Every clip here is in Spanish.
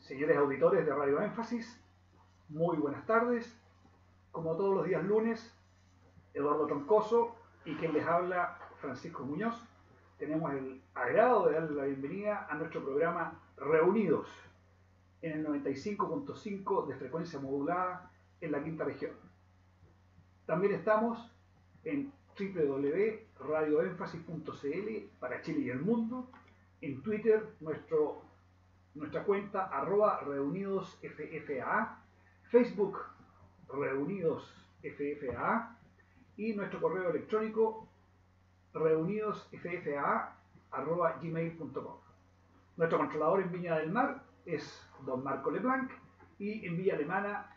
Señores auditores de Radio Énfasis, muy buenas tardes. Como todos los días lunes, Eduardo Troncoso y quien les habla, Francisco Muñoz, tenemos el agrado de darle la bienvenida a nuestro programa Reunidos en el 95.5 de frecuencia modulada en la quinta región. También estamos en www.radioénfasis.cl para Chile y el mundo, en Twitter nuestra cuenta @reunidosffa, Facebook reunidosffa y nuestro correo electrónico reunidosffa@gmail.com. Nuestro controlador en Viña del Mar es don Marco Leblanc y en Villa Alemana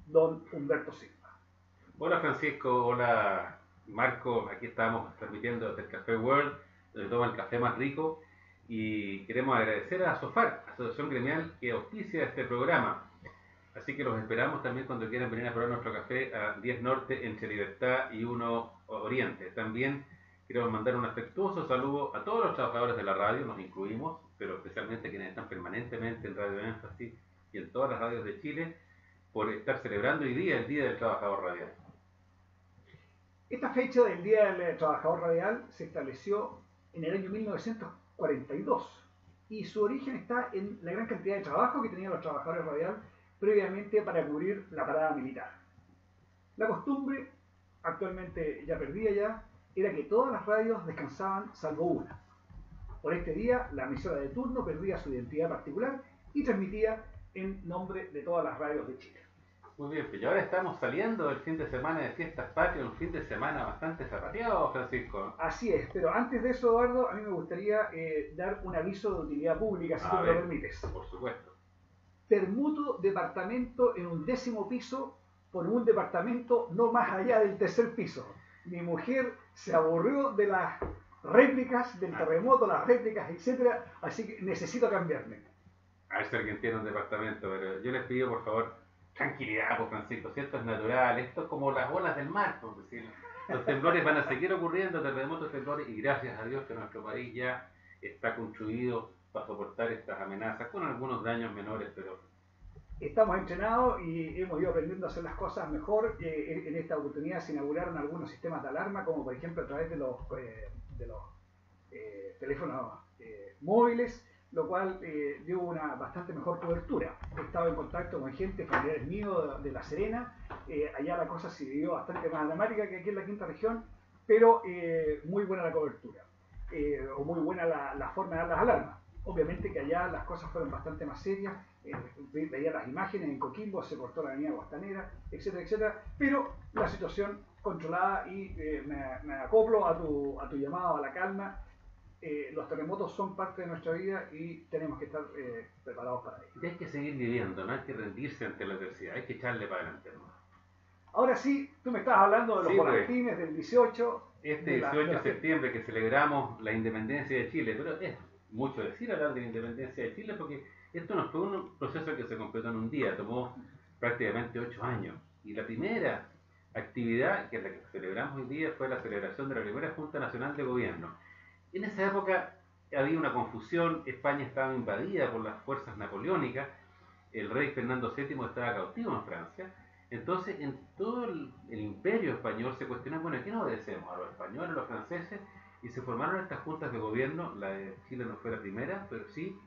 don Humberto Silva. Hola Francisco, hola Marco, aquí estamos transmitiendo desde el Café World, donde toma el café más rico, y queremos agradecer a ASOFAR, Asociación Gremial, que auspicia este programa. Así que los esperamos también cuando quieran venir a probar nuestro café a 10 Norte entre Libertad y 1 Oriente. También queremos mandar un afectuoso saludo a todos los trabajadores de la radio, nos incluimos, pero especialmente quienes están permanentemente en Radio Énfasis y en todas las radios de Chile, por estar celebrando hoy día el Día del Trabajador Radial. Esta fecha del Día del Trabajador Radial se estableció en el año 1942 y su origen está en la gran cantidad de trabajo que tenían los trabajadores radial previamente para cubrir la parada militar. La costumbre, actualmente ya perdida ya, era que todas las radios descansaban salvo una. Por este día, la emisora de turno perdía su identidad particular y transmitía en nombre de todas las radios de Chile. Muy bien, pues ahora estamos saliendo del fin de semana de Fiestas Patrias, un fin de semana bastante zapateado, Francisco. Así es, pero antes de eso, Eduardo, a mí me gustaría dar un aviso de utilidad pública, si tú me lo permites. Por supuesto. Permuto departamento en un 10º piso por un departamento no más allá del 3er piso. Mi mujer se aburrió de las réplicas, del terremoto, las réplicas, etcétera, así que necesito cambiarme. A ver si alguien tiene un departamento, pero yo les pido por favor tranquilidad, pues Francisco, si esto es natural, esto es como las olas del mar, por decirlo. Los temblores van a seguir ocurriendo, terremotos, temblores, y gracias a Dios que nuestro país ya está construido para soportar estas amenazas, con algunos daños menores, pero... Estamos entrenados y hemos ido aprendiendo a hacer las cosas mejor. En esta oportunidad se inauguraron algunos sistemas de alarma, como por ejemplo a través de los teléfonos móviles, lo cual dio una bastante mejor cobertura. He estado en contacto con gente, familiares míos de La Serena, allá la cosa se vivió bastante más dramática que aquí en la quinta región, pero muy buena la cobertura, o muy buena la forma de dar las alarmas. Obviamente que allá las cosas fueron bastante más serias, veía las imágenes, en Coquimbo se cortó la avenida Costanera, etcétera, etcétera, pero la situación controlada y me acoplo a tu llamado a la calma. Los terremotos son parte de nuestra vida y tenemos que estar preparados para ello. Y hay que seguir viviendo, no hay que rendirse ante la adversidad, hay que echarle para adelante, ¿no? Ahora sí, tú me estabas hablando de los volantines del 18. Este 18 de septiembre que celebramos la independencia de Chile, pero es mucho decir hablar de la independencia de Chile porque esto no fue un proceso que se completó en un día, tomó prácticamente 8 años. Y la primera actividad, que es la que celebramos hoy día, fue la celebración de la primera Junta Nacional de Gobierno. En esa época había una confusión, España estaba invadida por las fuerzas napoleónicas, el rey Fernando VII estaba cautivo en Francia, entonces en todo el imperio español se cuestionó, bueno, ¿a quién obedecemos? ¿A los españoles, a los franceses? Y se formaron estas juntas de gobierno, la de Chile no fue la primera, pero sí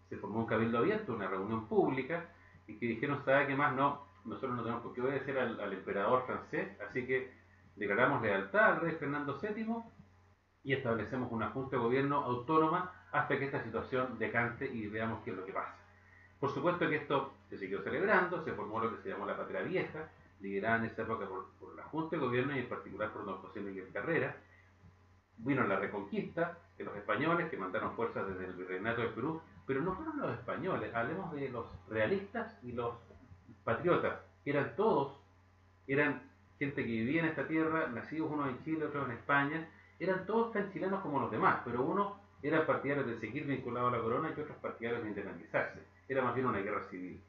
se formó un cabildo abierto, una reunión pública, y que dijeron, ¿sabe qué más? No, nosotros no tenemos por qué obedecer al emperador francés, así que declaramos lealtad al rey Fernando VII y establecemos una junta de gobierno autónoma hasta que esta situación decante y veamos qué es lo que pasa. Por supuesto que esto se siguió celebrando, se formó lo que se llamó la Patria Vieja, liderada en esa época por la Junta de Gobierno y en particular por don José Miguel Carrera. Vino la Reconquista de los españoles que mandaron fuerzas desde el Virreinato del Perú, pero no fueron los españoles, hablemos de los realistas y los patriotas, que eran todos, eran gente que vivía en esta tierra, nacidos unos en Chile, otros en España, eran todos tan chilenos como los demás, pero unos eran partidarios de seguir vinculados a la corona y otros partidarios de independizarse. Era más bien una guerra civil.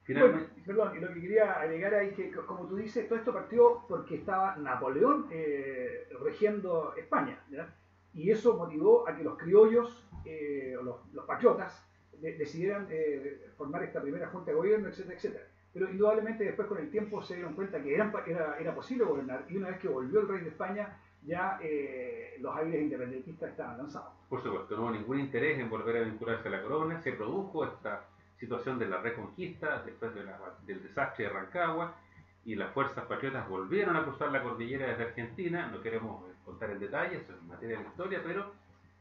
Finalmente... Bueno, perdón, y lo que quería agregar ahí que, como tú dices, todo esto partió porque estaba Napoleón regiendo España, ¿ya? Y eso motivó a que los criollos, los patriotas, decidieran formar esta primera junta de gobierno, etcétera, etcétera. Pero indudablemente después con el tiempo se dieron cuenta que era posible gobernar, y una vez que volvió el rey de España ya los aires independentistas estaban lanzados. Por supuesto, no hubo ningún interés en volver a vincularse a la corona, se produjo esta situación de la reconquista después del desastre de Rancagua, y las fuerzas patriotas volvieron a cruzar la cordillera desde Argentina. No queremos contar en detalle, eso es materia de la historia, pero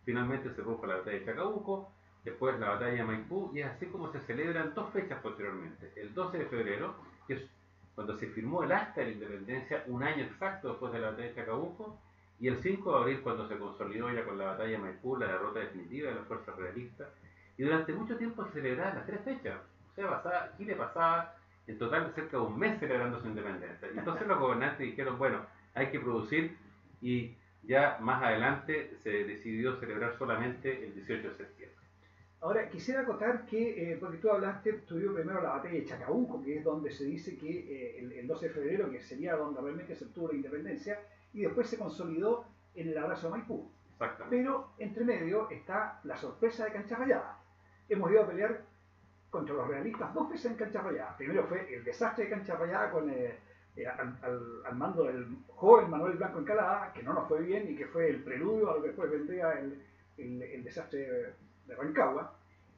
finalmente se produjo la batalla de Chacabuco, después la batalla de Maipú, y es así como se celebran dos fechas posteriormente. El 12 de febrero, que es cuando se firmó el acta de la independencia, un año exacto después de la batalla de Chacabuco, y el 5 de abril, cuando se consolidó ya con la batalla de Maipú, la derrota definitiva de las fuerzas realistas. Y durante mucho tiempo se celebraban las tres fechas. O sea, Chile pasaba en total cerca de un mes celebrando su independencia. Y entonces los gobernantes dijeron, bueno, hay que producir, y ya más adelante se decidió celebrar solamente el 18 de septiembre. Ahora, quisiera acotar que, porque tú tuvimos primero la batalla de Chacabuco, que es donde se dice que el 12 de febrero, que sería donde realmente se obtuvo la independencia, y después se consolidó en el abrazo de Maipú. Pero entre medio está la sorpresa de Cancha Rayada. Hemos ido a pelear contra los realistas dos veces en Cancha Rayada. Primero fue el desastre de Cancha Rayada con al mando del joven Manuel Blanco Encalada, que no nos fue bien y que fue el preludio a lo que después vendría el desastre de Rancagua.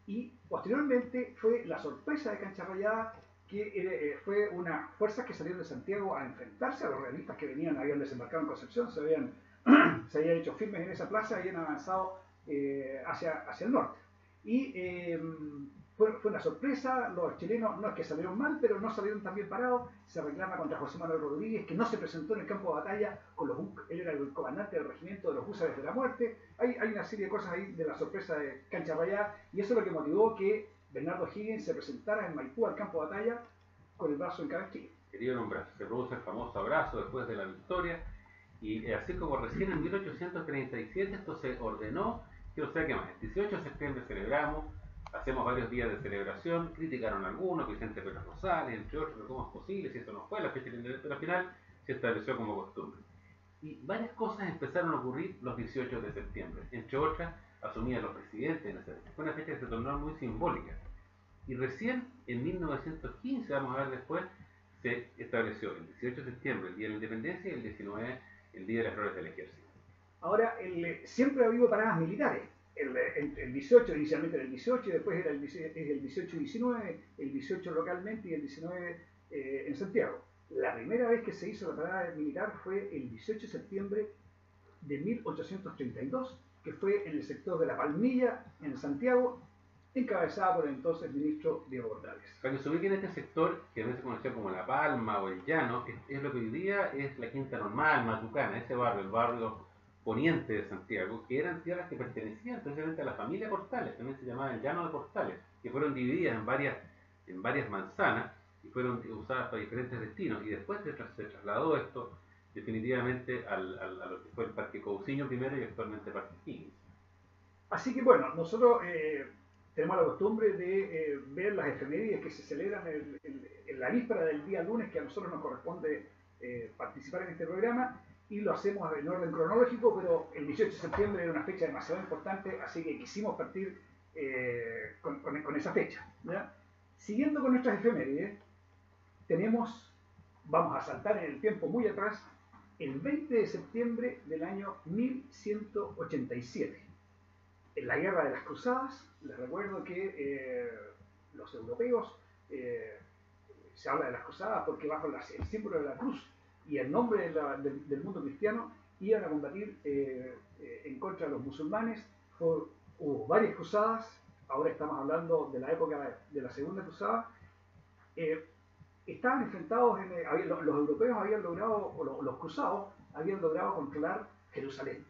Y posteriormente fue la sorpresa de Cancha Rayada, que fue unas fuerzas que salieron de Santiago a enfrentarse a los realistas que habían desembarcado en Concepción, se habían hecho firmes en esa plaza y habían avanzado hacia el norte. Y fue una sorpresa. Los chilenos no es que salieron mal, pero no salieron tan bien parados. Se reclama contra José Manuel Rodríguez, que no se presentó en el campo de batalla él era el comandante del regimiento de los húsares de la muerte. Hay una serie de cosas ahí de la sorpresa de Cancha Rayada, y eso es lo que motivó que Bernardo Higgins se presentara en Maipú al campo de batalla con el brazo en cabestilla. Quería un brazo, se produce el famoso abrazo después de la victoria, y así como recién en 1837 esto se ordenó, que o sea que más, el 18 de septiembre celebramos, hacemos varios días de celebración, criticaron algunos, Vicente Pérez Rosales, entre otros, cómo es posible, si eso no fue la fecha de la independencia, pero al final se estableció como costumbre. Y varias cosas empezaron a ocurrir los 18 de septiembre, entre otras, asumían los presidentes en esa fecha. Fue una fecha que se tornó muy simbólica. Y recién en 1915, vamos a ver después, se estableció el 18 de septiembre, el Día de la Independencia, y el 19, el Día de las Flores del Ejército. Ahora, siempre ha habido paradas militares. El 18, inicialmente era el 18, y después era el 18 y 19, el 18 localmente y el 19 en Santiago. La primera vez que se hizo la parada militar fue el 18 de septiembre de 1832, que fue en el sector de La Palmilla, en Santiago, encabezada por el entonces ministro Diego Portales. Para que se ubique en este sector, que a veces se conocía como La Palma o el Llano, es lo que hoy día es la Quinta Normal, Matucana, ese barrio, el barrio poniente de Santiago, que eran tierras que pertenecían precisamente a la familia Portales, también se llamaba el Llano de Portales, que fueron divididas en varias manzanas y fueron usadas para diferentes destinos, y después se trasladó esto definitivamente a lo que fue el Parque Cousiño primero y actualmente Parque Higgins. Así que bueno, nosotros tenemos la costumbre de ver las efemérides que se celebran en la víspera del día lunes, que a nosotros nos corresponde participar en este programa, y lo hacemos en orden cronológico, pero el 18 de septiembre era una fecha demasiado importante, así que quisimos partir con esa fecha, ¿ya? Siguiendo con nuestras efemérides, vamos a saltar en el tiempo muy atrás, el 20 de septiembre del año 1187. En la Guerra de las Cruzadas, les recuerdo que los europeos, se habla de las Cruzadas porque bajo el símbolo de la cruz y el nombre del mundo cristiano iban a combatir en contra de los musulmanes. Hubo varias cruzadas, ahora estamos hablando de la época de la Segunda Cruzada. Estaban enfrentados, los europeos habían logrado, o los cruzados habían logrado controlar Jerusalén.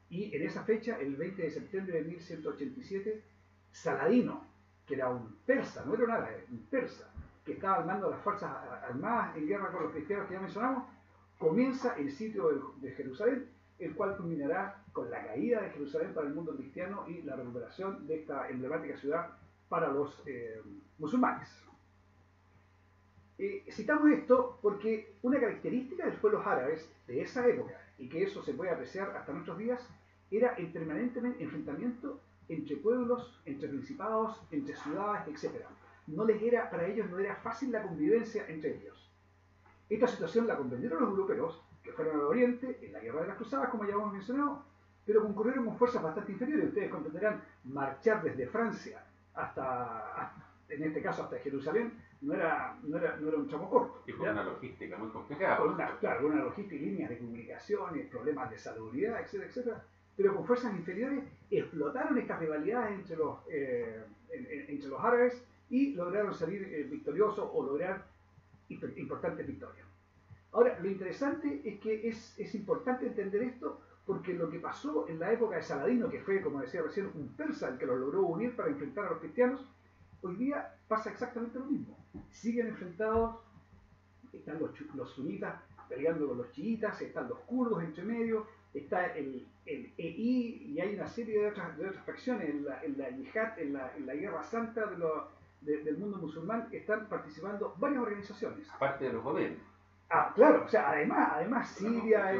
Y en esa fecha, el 20 de septiembre de 1187, Saladino, que era un persa, no era un árabe, un persa, que estaba al mando de las fuerzas armadas en guerra con los cristianos que ya mencionamos, comienza el sitio de Jerusalén, el cual culminará con la caída de Jerusalén para el mundo cristiano y la recuperación de esta emblemática ciudad para los musulmanes. Citamos esto porque una característica de los pueblos árabes de esa época, y que eso se puede apreciar hasta nuestros días, era el permanente enfrentamiento entre pueblos, entre principados, entre ciudades, etc. Para ellos no era fácil la convivencia entre ellos. Esta situación la comprendieron los europeos, que fueron al oriente en la guerra de las cruzadas, como ya hemos mencionado, pero concurrieron con fuerzas bastante inferiores. Ustedes comprenderán, marchar desde Francia en este caso hasta Jerusalén, no era un tramo corto. Y con una logística muy complicada. Con una logística y líneas de comunicaciones, problemas de salubridad, etcétera, etcétera. Pero con fuerzas inferiores explotaron estas rivalidades entre los árabes y lograron salir victoriosos o lograr importantes victorias. Ahora, lo interesante es que es importante entender esto porque lo que pasó en la época de Saladino, que fue, como decía recién, un persa el que los logró unir para enfrentar a los cristianos, hoy día pasa exactamente lo mismo. Siguen enfrentados, están los sunitas peleando con los chiitas, están los kurdos entre medio, está el EI y hay una serie de otras facciones en la yihad, en la guerra santa del mundo musulmán, están participando varias organizaciones. Aparte de los gobiernos. Claro, o sea, además Siria,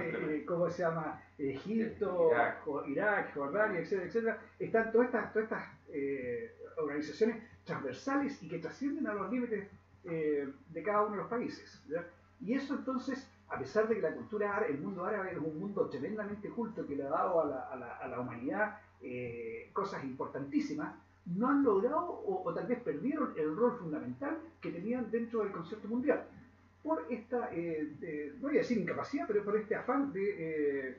¿cómo se llama? Egipto, Irak, Jordania, etcétera, etcétera, están todas estas organizaciones transversales y que trascienden a los límites de cada uno de los países, ¿ya? Y eso entonces, a pesar de que la cultura árabe, el mundo árabe es un mundo tremendamente culto que le ha dado a la humanidad cosas importantísimas, no han logrado o tal vez perdieron el rol fundamental que tenían dentro del concepto mundial. Por esta, no voy a decir incapacidad, pero por este afán de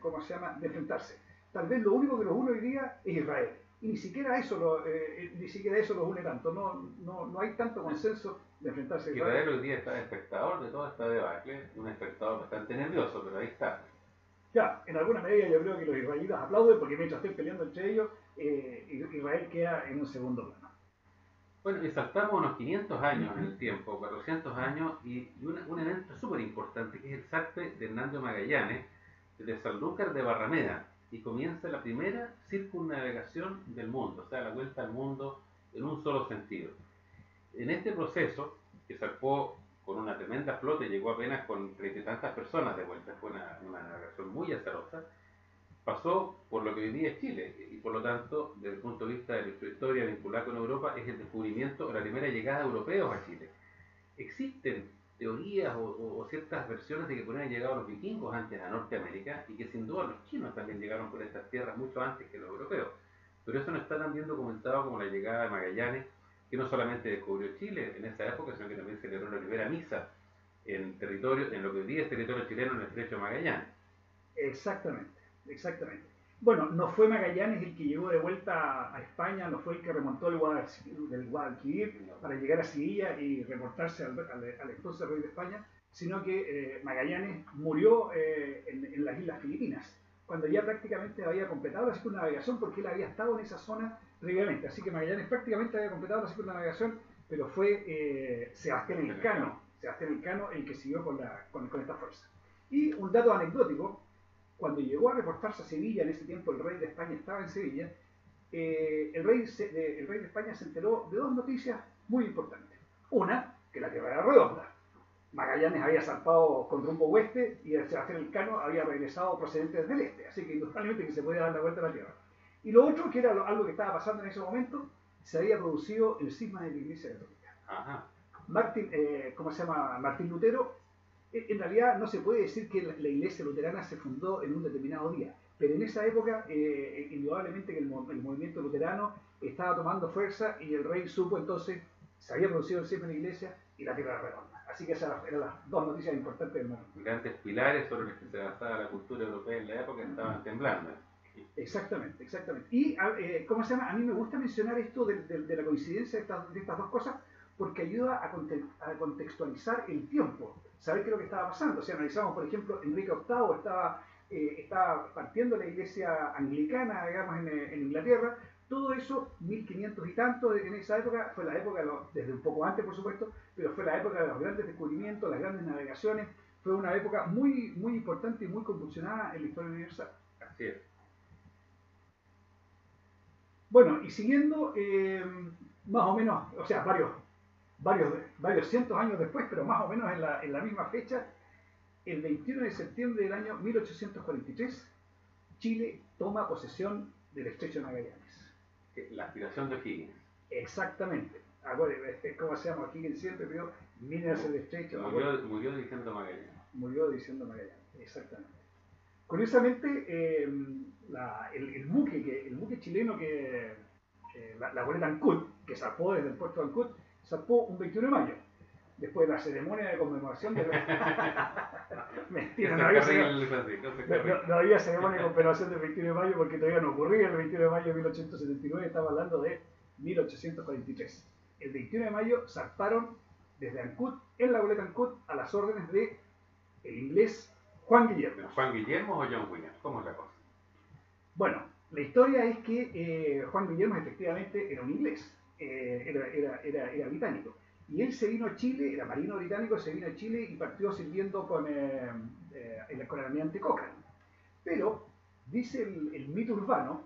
enfrentarse. Tal vez lo único que los une hoy día es Israel. Y ni siquiera eso los une tanto. No hay tanto consenso de enfrentarse a Israel. Israel hoy día está de espectador de toda esta debacle, un espectador bastante nervioso, pero ahí está. Ya, en alguna medida yo creo que los israelitas aplauden porque mientras estén peleando entre ellos, Israel queda en un segundo plano. Bueno, y saltamos unos 500 años en el tiempo, 400 años, y un evento súper importante que es el zarpe de Hernando Magallanes desde Sanlúcar de Barrameda, y comienza la primera circunnavegación del mundo, o sea, la vuelta al mundo en un solo sentido. En este proceso, que zarpó con una tremenda flota y llegó apenas con 30 y tantas personas de vuelta, fue una navegación muy azarosa, pasó por lo que hoy día es Chile, y por lo tanto, desde el punto de vista de nuestra historia vinculada con Europa, es el descubrimiento o la primera llegada de europeos a Chile. Existen teorías o ciertas versiones de que podrían haber llegado los vikingos antes a Norteamérica y que sin duda los chinos también llegaron por estas tierras mucho antes que los europeos. Pero eso no está tan bien documentado como la llegada de Magallanes, que no solamente descubrió Chile en esa época, sino que también celebró la primera misa en lo que hoy día es territorio chileno en el estrecho de Magallanes. Exactamente. Bueno, no fue Magallanes el que llegó de vuelta a España, no fue el que remontó el Guadalquivir para llegar a Sevilla y reportarse al entonces rey de España, sino que Magallanes murió en las Islas Filipinas, cuando ya prácticamente había completado la circunnavegación porque él había estado en esa zona previamente. Así que Magallanes prácticamente había completado la circunnavegación, pero fue Sebastián Elcano el que siguió con esta fuerza. Y un dato anecdótico: cuando llegó a reportarse a Sevilla, en ese tiempo el rey de España estaba en Sevilla, el rey de España se enteró de dos noticias muy importantes. Una, que la Tierra era redonda. Magallanes había zarpado con rumbo oeste y el Sebastián Elcano había regresado procedente desde el este, así que indudablemente que se podía dar la vuelta a la Tierra. Y lo otro, que era algo que estaba pasando en ese momento, se había producido el cisma de la Iglesia Católica. Martín Lutero, en realidad no se puede decir que la iglesia luterana se fundó en un determinado día, pero en esa época indudablemente que el movimiento luterano estaba tomando fuerza y el rey supo entonces, se había producido el cisma en la iglesia y la tierra era redonda. Así que esas eran las dos noticias importantes del momento. Grandes pilares sobre los que se basaba la cultura europea en la época estaban temblando. Exactamente. Y a mí me gusta mencionar esto de la coincidencia de estas dos cosas porque ayuda a contextualizar el tiempo, saber qué es lo que estaba pasando. Si analizamos, por ejemplo, Enrique VIII estaba partiendo la iglesia anglicana, digamos, en Inglaterra. Todo eso, 1500 y tanto en esa época, fue la época, desde un poco antes por supuesto, pero fue la época de los grandes descubrimientos, las grandes navegaciones. Fue una época muy, muy importante y muy convulsionada en la historia universal. Así es. Bueno, y siguiendo, más o menos, o sea, varios cientos años después, pero más o menos en la misma fecha, el 21 de septiembre del año 1843, Chile toma posesión del Estrecho de Magallanes. La aspiración de O'Higgins. Exactamente. Acuérdense, ¿cómo se llama? O'Higgins siempre pidió minas el estrecho. Murió diciendo Magallanes. Murió diciendo Magallanes, exactamente. Curiosamente, el buque chileno la goleta Ancud, que zarpó desde el puerto de Ancud, zarpó un 21 de mayo, después de la ceremonia de conmemoración de Mentira, no había ceremonia de conmemoración del 21 de mayo porque todavía no ocurría el 21 de mayo de 1879, estaba hablando de 1843. El 21 de mayo zarparon desde Ancud, en la goleta Ancud, a las órdenes de el inglés Juan Guillermo. ¿Juan Guillermo o John Williams? ¿Cómo es la cosa? Bueno, la historia es que Juan Guillermo efectivamente era un inglés, era británico. Y él se vino a Chile, era marino británico, se vino a Chile y partió sirviendo con el almirante Cochrane. Pero, dice el mito urbano,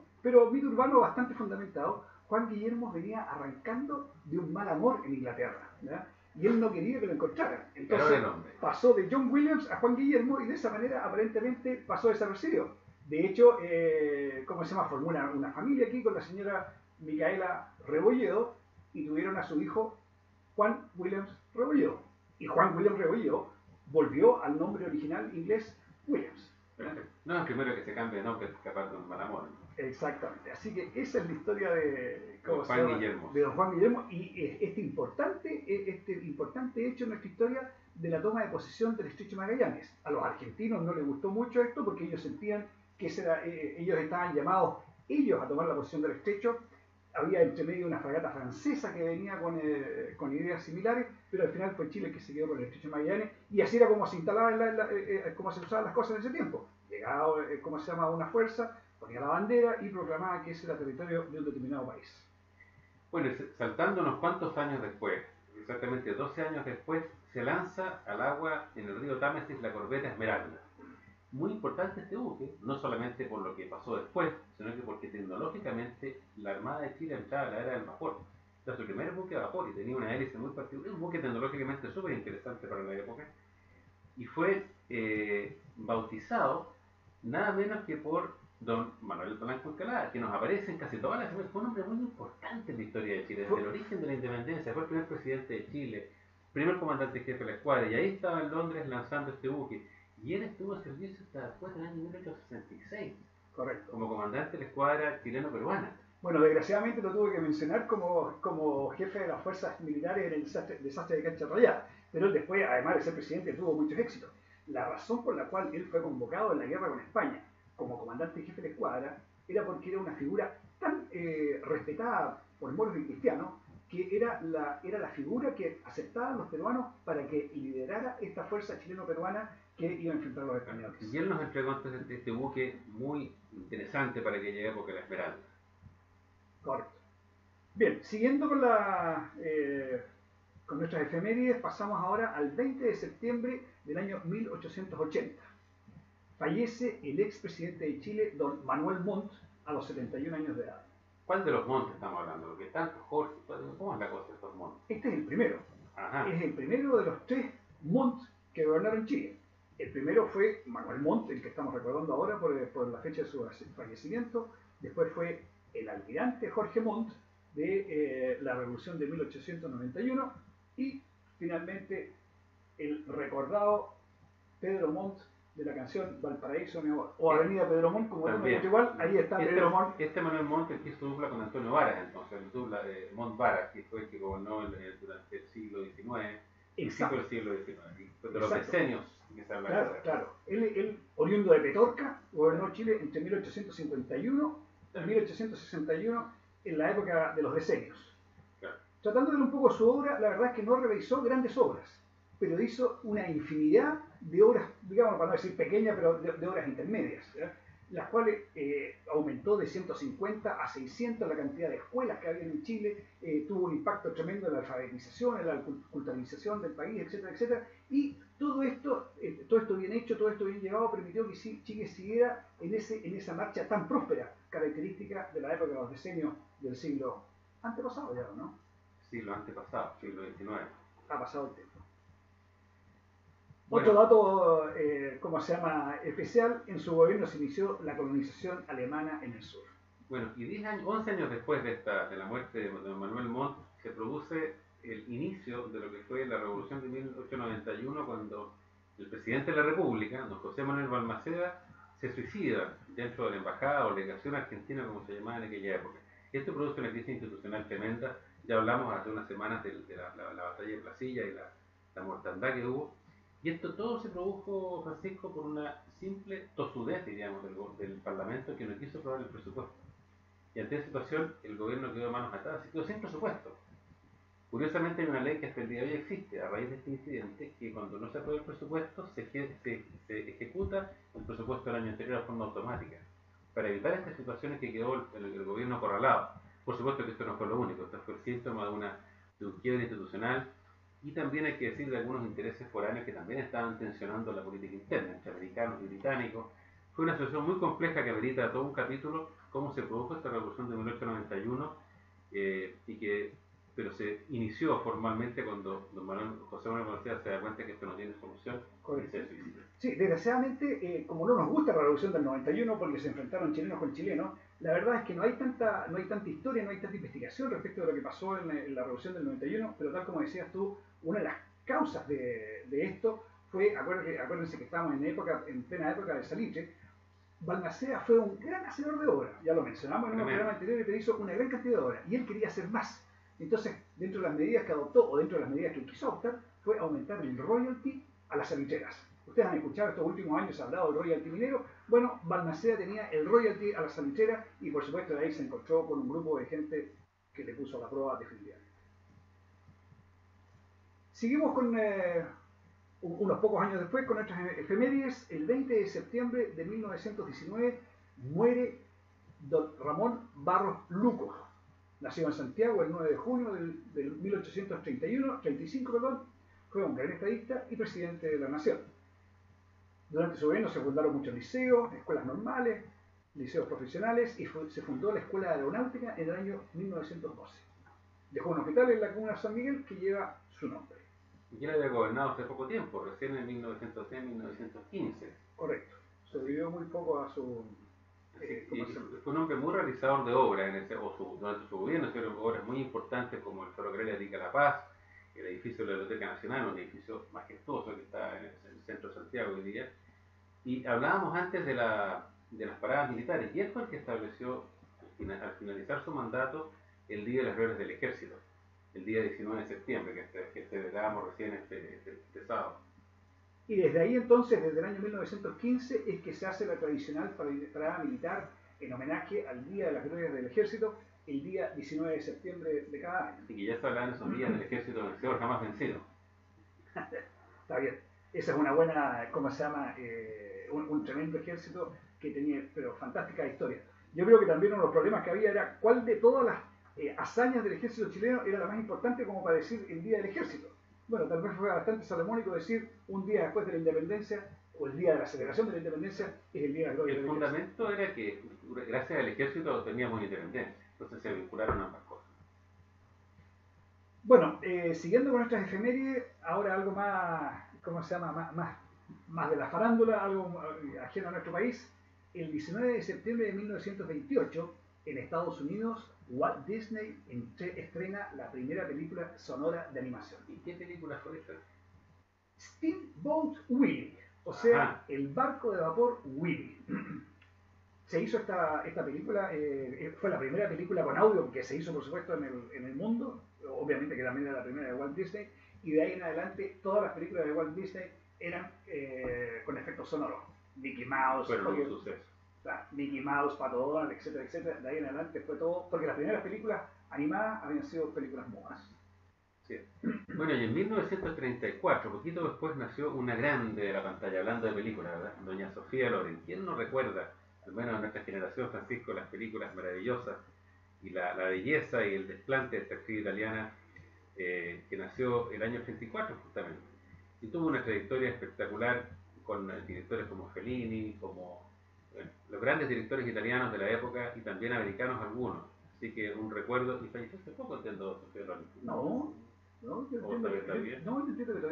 bastante fundamentado, Juan Guillermo venía arrancando de un mal amor en Inglaterra, ¿verdad? Y él no quería que lo encontraran. Entonces pasó de John Williams a Juan Guillermo y de esa manera aparentemente pasó desapercibido. De hecho, ¿cómo se llama? Formó una familia aquí con la señora Micaela Rebolledo y tuvieron a su hijo Juan Williams Rebolledo. Y Juan Williams Rebolledo volvió al nombre original inglés Williams. No es el primero que se cambia de nombre escapar de un mal amor. Exactamente. Así que esa es la historia de don Juan Guillermo y este importante hecho en nuestra historia de la toma de posesión del Estrecho de Magallanes. A los argentinos no les gustó mucho esto porque ellos sentían que ellos estaban llamados a tomar la posesión del estrecho. Había entre medio una fragata francesa que venía con ideas similares, pero al final fue Chile el que se quedó con el Estrecho de Magallanes y así era como se instalaban, como se usaban las cosas en ese tiempo. Llegaba, una fuerza, ponía la bandera y proclamaba que ese era territorio de un determinado país. Bueno, saltando unos cuantos años después, exactamente 12 años después, se lanza al agua en el río Támesis la corbeta Esmeralda. Muy importante este buque, no solamente por lo que pasó después, sino que porque tecnológicamente la Armada de Chile entraba a la era del vapor. Era su primer buque de vapor y tenía una hélice muy particular, un buque tecnológicamente súper interesante para la época, y fue bautizado nada menos que por don Manuel Blanco Encalada, que nos aparece en casi todas las semanas. Fue un hombre muy importante en la historia de Chile, desde el origen de la independencia, fue el primer presidente de Chile, primer comandante jefe de la escuadra, y ahí estaba en Londres lanzando este buque. Y él estuvo en servicio hasta después del año 1866. Correcto. Como comandante de la escuadra chileno-peruana. Bueno, desgraciadamente lo tuve que mencionar como jefe de las fuerzas militares en el desastre de Cancha Rayada. Pero él después, además de ser presidente, tuvo muchos éxitos. La razón por la cual él fue convocado en la guerra con España como comandante y jefe de escuadra era porque era una figura tan respetada por moros y cristianos que era la figura que aceptaban los peruanos para que liderara esta fuerza chileno-peruana que iba a enfrentar a los españoles. Y él nos entregó entonces este buque muy interesante para aquella época, la Esmeralda. Correcto. Bien, siguiendo con nuestras efemérides, pasamos ahora al 20 de septiembre del año 1880. Fallece el expresidente de Chile, don Manuel Montt, a los 71 años de edad. ¿Cuál de los Montt estamos hablando? Porque tanto Jorge, ¿cómo es la cosa de estos Montt? Este es el primero. Ajá. Es el primero de los 3 Montt que gobernaron Chile. El primero fue Manuel Montt, el que estamos recordando ahora por la fecha de su fallecimiento. Después fue el almirante Jorge Montt de la Revolución de 1891. Y finalmente el recordado Pedro Montt de la canción Valparaíso o Avenida Pedro Montt, como también igual, ahí está Pedro Montt. Este Manuel Montt que hizo dupla con Antonio Varas, entonces, el dupla de Montt Varas, que fue el que gobernó durante el siglo XIX, Exacto. el siglo XIX, de los decenios que se habla. Claro. Él, oriundo de Petorca, gobernó Chile entre 1851 y 1861, en la época de los decenios. Claro. Tratando de ver un poco su obra, la verdad es que no realizó grandes obras, pero hizo una infinidad de obras, digamos, para no decir pequeñas, pero de obras intermedias, ¿verdad? Las cuales aumentó de 150 a 600 la cantidad de escuelas que había en Chile, tuvo un impacto tremendo en la alfabetización, en la culturalización del país, etcétera, etcétera, y todo esto bien hecho, todo esto bien llevado, permitió que Chile siguiera en esa marcha tan próspera, característica de la época de los decenios del siglo antepasado ya, ¿no? Siglo antepasado, siglo XIX. Ha pasado el tiempo. Bueno. Otro dato, especial, en su gobierno se inició la colonización alemana en el sur. Bueno, y 10 años, 11 años después de la muerte de don Manuel Montt, se produce el inicio de lo que fue la revolución de 1891, cuando el presidente de la República, don José Manuel Balmaceda, se suicida dentro de la embajada o delegación argentina, como se llamaba en aquella época. Esto produce una crisis institucional tremenda. Ya hablamos hace unas semanas de la batalla de Placilla y la mortandad que hubo. Y esto todo se produjo, Francisco, por una simple tosudez, diríamos, del Parlamento, que no quiso aprobar el presupuesto. Y ante esa situación, el gobierno quedó de manos atadas y quedó sin presupuesto. Curiosamente, hay una ley que hasta el día de hoy existe, a raíz de este incidente, que cuando no se aprueba el presupuesto, se ejecuta el presupuesto del año anterior de forma automática, para evitar estas situaciones que quedó el gobierno acorralado. Por supuesto que esto no fue lo único, esto fue el síntoma de un quiebre institucional, y también hay que decir de algunos intereses foráneos que también estaban tensionando la política interna entre americanos y británicos. Fue una situación muy compleja que amerita todo un capítulo, cómo se produjo esta revolución de 1891, pero se inició formalmente cuando José Manuel Balmaceda se da cuenta que esto no tiene solución. Correcto. Y se suicida. Sí, desgraciadamente, como no nos gusta la revolución del 91 porque se enfrentaron chilenos con chilenos, la verdad es que no hay tanta historia, no hay tanta investigación respecto de lo que pasó en la revolución del 91, pero tal como decías tú, una de las causas de esto fue, acuérdense que estábamos en plena época de Salitre. Balmaceda fue un gran hacedor de obras, ya lo mencionamos en un programa anterior, pero hizo una gran cantidad de obras y él quería hacer más. Entonces, dentro de las medidas que adoptó o dentro de las medidas que quiso adoptar, fue aumentar el royalty a las saliceras. Ustedes han escuchado estos últimos años hablado del royalty minero. Bueno, Balmaceda tenía el royalty a las saliceras y por supuesto de ahí se encontró con un grupo de gente que le puso la prueba definitivamente. Seguimos con unos pocos años después con nuestras efemérides. El 20 de septiembre de 1919 muere don Ramón Barros Luco. Nació en Santiago el 9 de junio del 1835, fue un gran estadista y presidente de la nación. Durante su gobierno se fundaron muchos liceos, escuelas normales, liceos profesionales y se fundó la Escuela Aeronáutica en el año 1912. Dejó un hospital en la comuna de San Miguel que lleva su nombre. Y él había gobernado hace poco tiempo, recién en 1910-1915. Correcto, sobrevivió muy poco a su... fue un hombre muy realizador de obras durante su gobierno, hicieron obras muy importantes como el ferrocarril de Arica a La Paz, el edificio de la Biblioteca Nacional, un edificio majestuoso que está en el centro de Santiago hoy día. Y hablábamos antes de las paradas militares, y él fue el que estableció, al finalizar su mandato, el Día de las Glorias del Ejército, el día 19 de septiembre, que celebrábamos recién este sábado. Y desde ahí entonces, desde el año 1915, es que se hace la tradicional parada militar en homenaje al Día de las Glorias del Ejército, el día 19 de septiembre de cada año. Así que ya se habla en esos días del Ejército vencedor, jamás vencido. Está bien. Esa es una buena, ¿cómo se llama? Un tremendo ejército que tenía, pero fantástica historia. Yo creo que también uno de los problemas que había era cuál de todas las hazañas del ejército chileno era la más importante como para decir el Día del Ejército. Bueno, tal vez fue bastante salomónico decir un día después de la independencia o el día de la celebración de la independencia es el día de la gloria del ejército. El fundamento era que gracias al ejército teníamos independencia, entonces se vincularon ambas cosas. Bueno, siguiendo con nuestras efemérides, ahora algo más, ¿cómo se llama? Más de la farándula, algo ajeno a nuestro país. El 19 de septiembre de 1928, en Estados Unidos, Walt Disney estrena la primera película sonora de animación. ¿Y qué película fue esta? Steamboat Willie, o sea, el barco de vapor Willie. Se hizo esta película, fue la primera película con audio que se hizo, por supuesto, en el mundo. Obviamente que también era la primera de Walt Disney. Y de ahí en adelante, todas las películas de Walt Disney eran con efectos sonoros. Mickey Mouse, Mickey Mouse, Pato Donald, etcétera, etcétera. De ahí en adelante fue todo, porque las primeras películas animadas habían sido películas mudas. Sí. Bueno, y en 1934, poquito después, nació una grande de la pantalla, hablando de películas, ¿verdad? Doña Sofía Loren. ¿Quién no recuerda, al menos en nuestra generación, Francisco, las películas maravillosas y la belleza y el desplante de esta actriz italiana que nació el año 84 justamente? Y tuvo una trayectoria espectacular con directores como Fellini, como los grandes directores italianos de la época y también americanos algunos. Así que un recuerdo, y falleció hace poco, entiendo, Sofía Loren. No, yo entiendo que todavía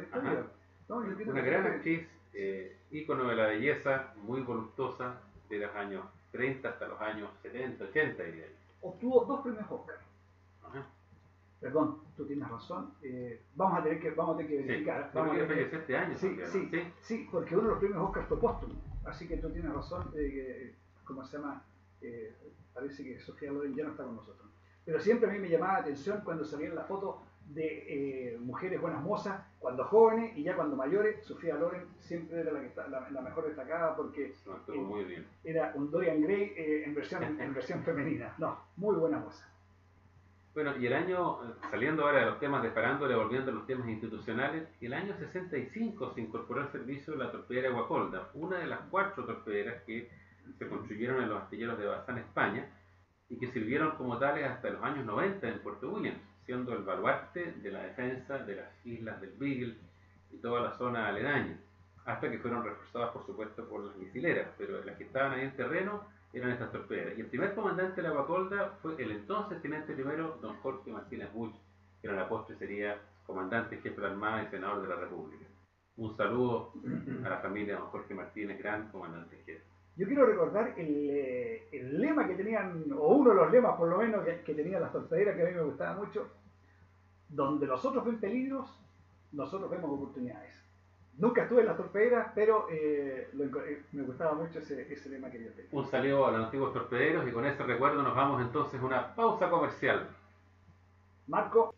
está viva. Una gran actriz, ícono de la belleza, muy voluptuosa, de los años 30 hasta los años 70, 80, diría yo. Obtuvo 2 premios Oscar. Ajá. Perdón, tú tienes razón. Vamos a tener que verificar. Sí, creo que falleció este año. Sí, porque uno de los premios Oscar fue póstumo. Así que tú tienes razón. ¿Cómo se llama? Parece que Sofía Loren ya no está con nosotros. Pero siempre a mí me llamaba la atención cuando salían las fotos de mujeres buenas mozas, cuando jóvenes y ya cuando mayores. Sofía Loren siempre era la mejor destacada porque muy bien. Era un Dorian Gray en versión femenina. No, muy buena moza. Bueno, y el año, saliendo ahora de los temas de farándula, volviendo a los temas institucionales, el año 65 se incorporó al servicio la torpedera Guacolda, una de las 4 torpederas que se construyeron en los astilleros de Bazán, España, y que sirvieron como tales hasta los años 90 en Puerto Williams, siendo el baluarte de la defensa de las islas del Beagle y toda la zona aledaña, hasta que fueron reforzadas, por supuesto, por las misileras, pero las que estaban ahí en terreno eran estas torpederas. Y el primer comandante de la Guacolda fue el entonces teniente primero, don Jorge Martínez Buch, que en la postre sería comandante, jefe de la Armada y senador de la República. Un saludo a la familia de don Jorge Martínez, gran comandante jefe. Yo quiero recordar el lema que tenían, o uno de los lemas por lo menos que tenían las torpederas, que a mí me gustaba mucho: donde los otros ven peligros, nosotros vemos oportunidades. Nunca estuve en las torpederas, pero me gustaba mucho ese lema que yo tenía. Un saludo a los antiguos torpederos y con ese recuerdo nos vamos entonces a una pausa comercial. Marco.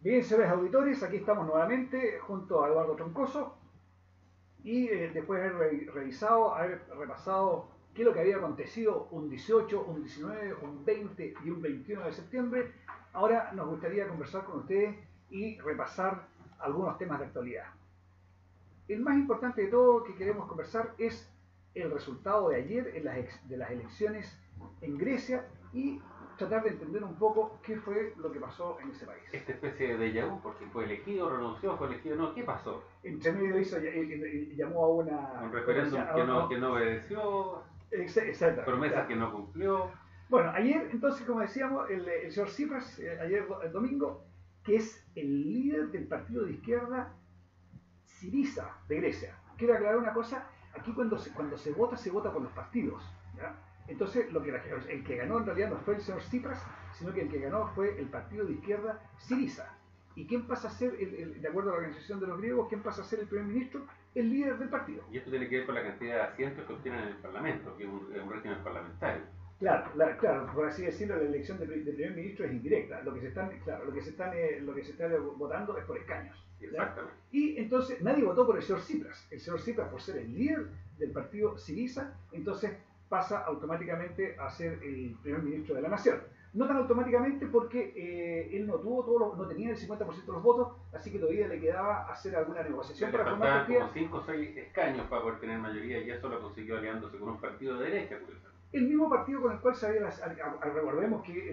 Bien, señores auditores, aquí estamos nuevamente junto a Eduardo Troncoso y después de haber revisado, haber repasado qué es lo que había acontecido un 18, un 19, un 20 y un 21 de septiembre, ahora nos gustaría conversar con ustedes y repasar algunos temas de actualidad. El más importante de todo que queremos conversar es el resultado de ayer de las elecciones en Grecia y tratar de entender un poco qué fue lo que pasó en ese país. Esta especie de déjà vu, porque fue elegido, renunció, fue elegido, no, ¿qué pasó? Entre medio hizo, llamó a un referéndum que no obedeció, etcétera, promesas claro, que no cumplió. Bueno, ayer, entonces, como decíamos, el señor Tsipras, ayer el domingo, que es el líder del partido de izquierda Syriza de Grecia. Quiero aclarar una cosa: aquí cuando se vota por los partidos, ¿ya? Entonces, el que ganó en realidad no fue el señor Tsipras, sino que el que ganó fue el partido de izquierda Syriza. ¿Y quién pasa a ser, de acuerdo a la organización de los griegos, quién pasa a ser el primer ministro? El líder del partido. Y esto tiene que ver con la cantidad de asientos que obtienen en el Parlamento, que es un régimen parlamentario. Claro, por así decirlo, la elección de primer ministro es indirecta. Lo que se está votando es por escaños. Exactamente. Y entonces nadie votó por el señor Tsipras. El señor Tsipras, por ser el líder del partido Syriza, entonces pasa automáticamente a ser el primer ministro de la nación. No tan automáticamente porque él no tenía el 50% de los votos, así que todavía le quedaba hacer alguna negociación para formar partido. Como 5 o 6 escaños para poder tener mayoría, y eso lo consiguió aliándose con un partido de derecha, curiosamente. El mismo partido con el cual recordemos que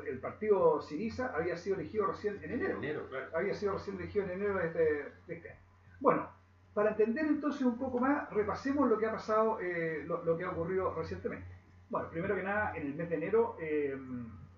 el partido Syriza había sido elegido recién en enero. Claro. Había sido recién elegido en enero de este año. Bueno, para entender entonces un poco más, repasemos lo que ha pasado, lo que ha ocurrido recientemente. Bueno, primero que nada, en el mes de enero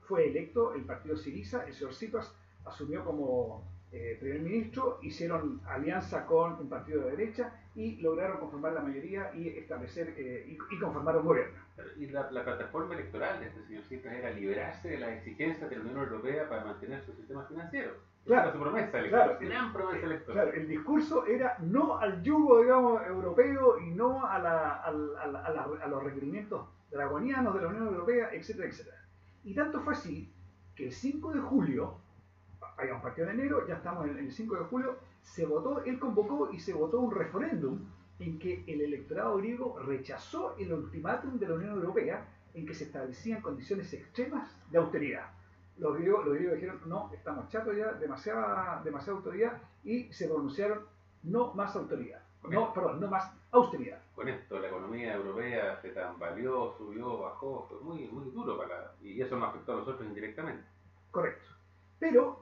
fue electo el partido Syriza, el señor Tsipras asumió como primer ministro, hicieron alianza con un partido de derecha y lograron conformar la mayoría y establecer y conformar un gobierno. Y la plataforma electoral de este señor Tsipras era liberarse de las exigencias de la Unión Europea para mantener su sistema financiero. Claro, era su promesa electoral, gran promesa electoral. Claro, el discurso era no al yugo, digamos, europeo y no a los requerimientos draconianos de la Unión Europea, etcétera, etcétera. Y tanto fue así que el 5 de julio, habíamos partido en enero, ya estamos en el 5 de julio, él convocó y se votó un referéndum en que el electorado griego rechazó el ultimátum de la Unión Europea en que se establecían condiciones extremas de austeridad. Los griegos dijeron: no, estamos chatos ya, demasiada autoridad, y se pronunciaron no más autoridad. No más austeridad. Con esto la economía europea se tambaleó, subió, bajó, fue muy, muy duro y eso nos afectó a nosotros indirectamente. Correcto. Pero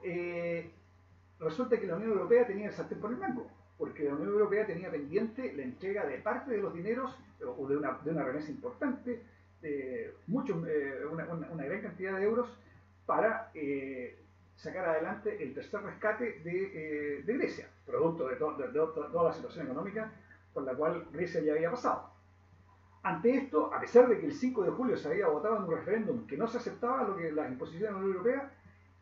resulta que la Unión Europea tenía el sartén por el mango, porque la Unión Europea tenía pendiente la entrega de parte de los dineros, o de una remesa importante, una gran cantidad de euros, para sacar adelante el tercer rescate de Grecia, producto de toda la situación económica por la cual Grecia ya había pasado. Ante esto, a pesar de que el 5 de julio se había votado en un referéndum que no se aceptaba las imposiciones de la Unión Europea,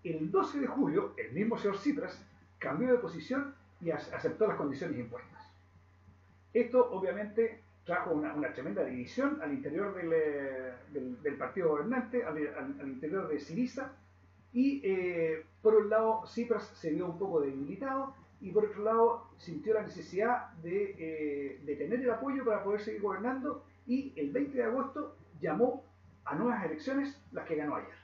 el 12 de julio el mismo señor Tsipras cambió de posición y aceptó las condiciones impuestas. Esto obviamente trajo una tremenda división al interior del partido gobernante, al interior de Syriza, y por un lado Tsipras se vio un poco debilitado y por otro lado sintió la necesidad de tener el apoyo para poder seguir gobernando, y el 20 de agosto llamó a nuevas elecciones, las que ganó ayer.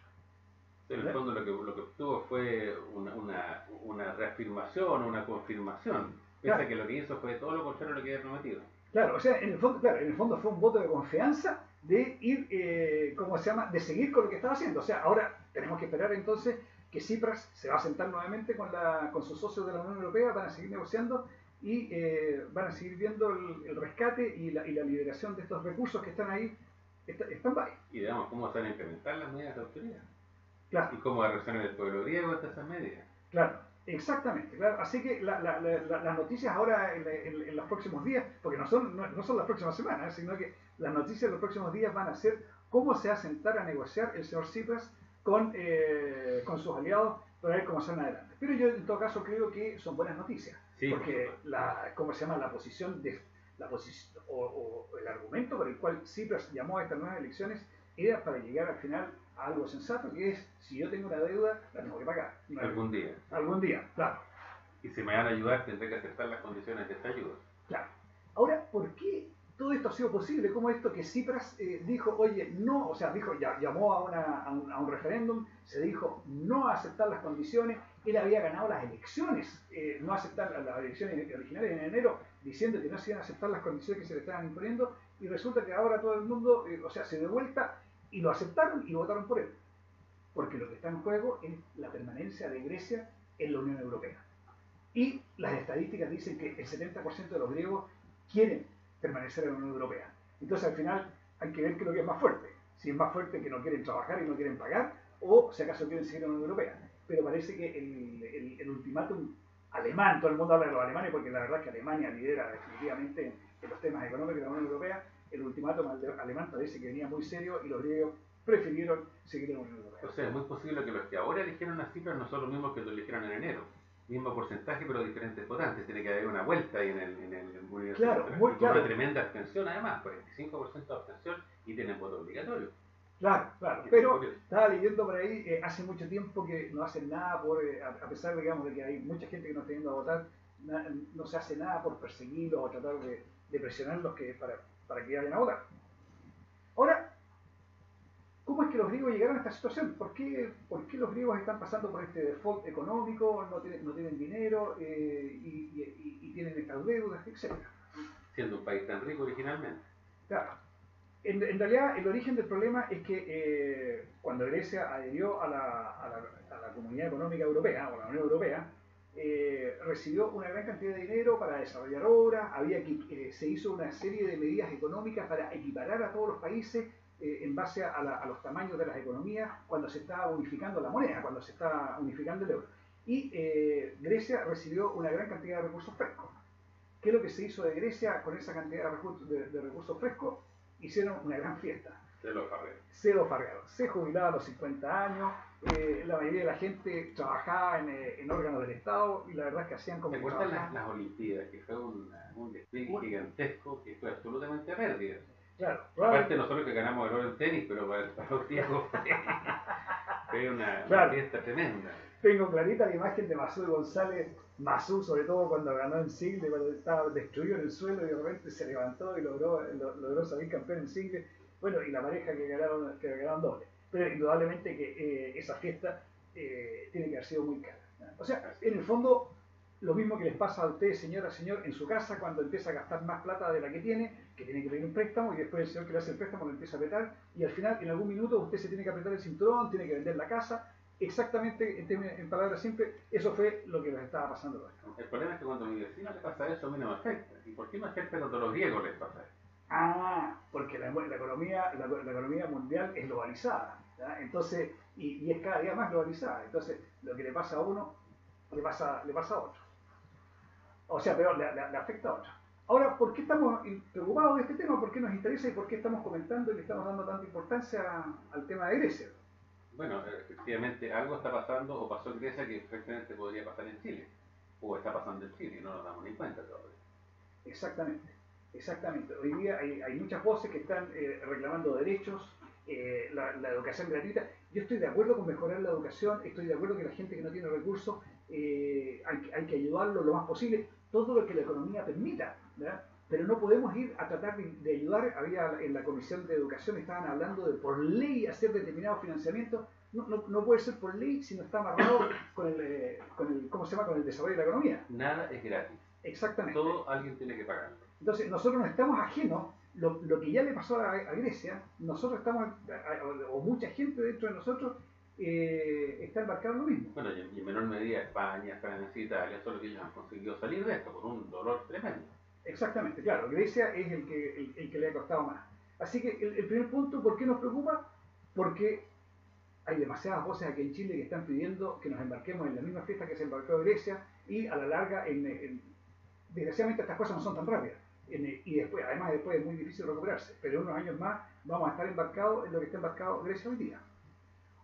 En el fondo lo que obtuvo fue una reafirmación, una confirmación, pese a que lo que hizo fue todo lo contrario a lo que había prometido. Claro, o sea, en el fondo fue un voto de confianza de ir, ¿cómo se llama?, de seguir con lo que estaba haciendo. O sea, ahora tenemos que esperar entonces que Tsipras se va a sentar nuevamente con sus socios de la Unión Europea, van a seguir negociando y van a seguir viendo el rescate y la liberación de estos recursos que están ahí, están by. Y digamos, cómo se van a implementar las medidas de autoridad. Claro. Y cómo va a reaccionar el pueblo griego ante esas medidas. Claro, exactamente. Claro. Así que las noticias ahora en los próximos días, porque no son las próximas semanas, sino que las noticias en los próximos días van a ser cómo se va a sentar a negociar el señor Tsipras con sus aliados para ver cómo se van adelante. Pero yo en todo caso creo que son buenas noticias, sí, porque ¿cómo se llama?, la posición o el argumento por el cual Tsipras llamó a estas nuevas elecciones era para llegar al final a algo sensato, que es, si yo tengo una deuda, la tengo que pagar. Algún día. Algún día, claro. Y si me van a ayudar, tendré que aceptar las condiciones de esta ayuda. Claro. Ahora, ¿por qué todo esto ha sido posible? ¿Cómo esto que Tsipras dijo, oye, no, o sea, llamó a un referéndum, se dijo no a aceptar las condiciones, él había ganado las elecciones, no aceptar las elecciones originales en enero, diciendo que no se iban a aceptar las condiciones que se le estaban imponiendo, y resulta que ahora todo el mundo, se dio vuelta y lo aceptaron y votaron por él? Porque lo que está en juego es la permanencia de Grecia en la Unión Europea. Y las estadísticas dicen que el 70% de los griegos quieren permanecer en la Unión Europea. Entonces al final hay que ver qué es lo que es más fuerte. Si es más fuerte que no quieren trabajar y no quieren pagar, o si acaso quieren seguir en la Unión Europea. Pero parece que el ultimátum alemán, todo el mundo habla de los alemanes porque la verdad es que Alemania lidera definitivamente en los temas económicos de la Unión Europea, el ultimátum alemán parece que venía muy serio y los griegos prefirieron seguir en la Unión Europea. O sea, es muy posible que los que ahora eligieron a Tsipras no son los mismos que lo eligieron en enero. Mismo porcentaje, pero diferentes votantes. Tiene que haber una vuelta ahí en el movimiento. Claro, muy claro. Una tremenda abstención, además, 45% de abstención, y tienen voto obligatorio. Claro, claro. Pero estaba leyendo por ahí, hace mucho tiempo que no hacen nada a pesar, digamos, de que hay mucha gente que no está yendo a votar, no se hace nada por perseguirlos o tratar de presionarlos para que vayan a votar. Ahora, ¿cómo es que los griegos llegaron a esta situación? ¿Por qué los griegos están pasando por este default económico, no tienen dinero y tienen estas deudas, etcétera? Siendo un país tan rico originalmente. Claro. En realidad, el origen del problema es que cuando Grecia adhirió a la Comunidad Económica Europea, o a la Unión Europea, recibió una gran cantidad de dinero para desarrollar obras, se hizo una serie de medidas económicas para equiparar a todos los países en base a los tamaños de las economías cuando se está unificando la moneda, cuando se está unificando el euro. Y Grecia recibió una gran cantidad de recursos frescos. ¿Qué es lo que se hizo de Grecia con esa cantidad de recursos frescos? Hicieron una gran fiesta. Se lo farrearon. Se jubilaban a los 50 años, la mayoría de la gente trabajaba en órganos del Estado y la verdad es que hacían como... ¿Te acuerdas las Olimpiadas? Que fue un despliegue gigantesco que fue absolutamente pérdida. Claro. Aparte nosotros que ganamos el oro en tenis, pero para los griegos fue una fiesta tremenda. Tengo clarita la imagen de Masú y González. Masú, sobre todo cuando ganó en single, cuando estaba destruido en el suelo y de repente se levantó y logró salir campeón en single. Bueno, y la pareja que ganaron doble. Pero indudablemente que esa fiesta tiene que haber sido muy cara. O sea, en el fondo, lo mismo que les pasa a usted, señora, señor, en su casa, cuando empieza a gastar más plata de la que tiene que pedir un préstamo, y después el señor que le hace el préstamo lo empieza a apretar, y al final, en algún minuto, usted se tiene que apretar el cinturón, tiene que vender la casa. Exactamente, en palabras simples, eso fue lo que les estaba pasando. El problema es que cuando a mi vecino le pasa eso, a mí no me afecta. ¿Y por qué me afecta cuando a los griegos les pasa eso? Porque la economía mundial es globalizada, ¿ya? Entonces, y es cada día más globalizada. Entonces, lo que le pasa a uno, le pasa a otro. O sea, peor, le afecta a otro. Ahora, ¿por qué estamos preocupados de este tema? ¿Por qué nos interesa y por qué estamos comentando y le estamos dando tanta importancia al tema de Grecia? Bueno, efectivamente algo está pasando o pasó en Grecia que perfectamente podría pasar en Chile. O está pasando en Chile y no nos damos ni cuenta todavía. Exactamente, exactamente. Hoy día hay muchas voces que están reclamando derechos, la educación gratuita. Yo estoy de acuerdo con mejorar la educación, estoy de acuerdo que la gente que no tiene recursos hay que ayudarlo lo más posible, todo lo que la economía permita, ¿verdad? Pero no podemos ir a tratar de ayudar. En la Comisión de Educación estaban hablando de por ley hacer determinados financiamientos. No puede ser por ley si no está amarrado ¿cómo se llama? Con el desarrollo de la economía. Nada es gratis. Exactamente. Todo alguien tiene que pagarlo. Entonces, nosotros no estamos ajenos, lo que ya le pasó a Grecia, nosotros estamos, o mucha gente dentro de nosotros, está embarcado en lo mismo. Bueno, y en menor medida España, Francia, Italia, son los que ellos han conseguido salir de esto con un dolor tremendo. Exactamente, claro, Grecia es el que le ha costado más. Así que el primer punto, ¿por qué nos preocupa? Porque hay demasiadas voces aquí en Chile que están pidiendo que nos embarquemos en la misma fiesta que se embarcó Grecia y a la larga, desgraciadamente estas cosas no son tan rápidas. Y después, además después es muy difícil recuperarse, pero en unos años más vamos a estar embarcados en lo que está embarcado Grecia hoy día.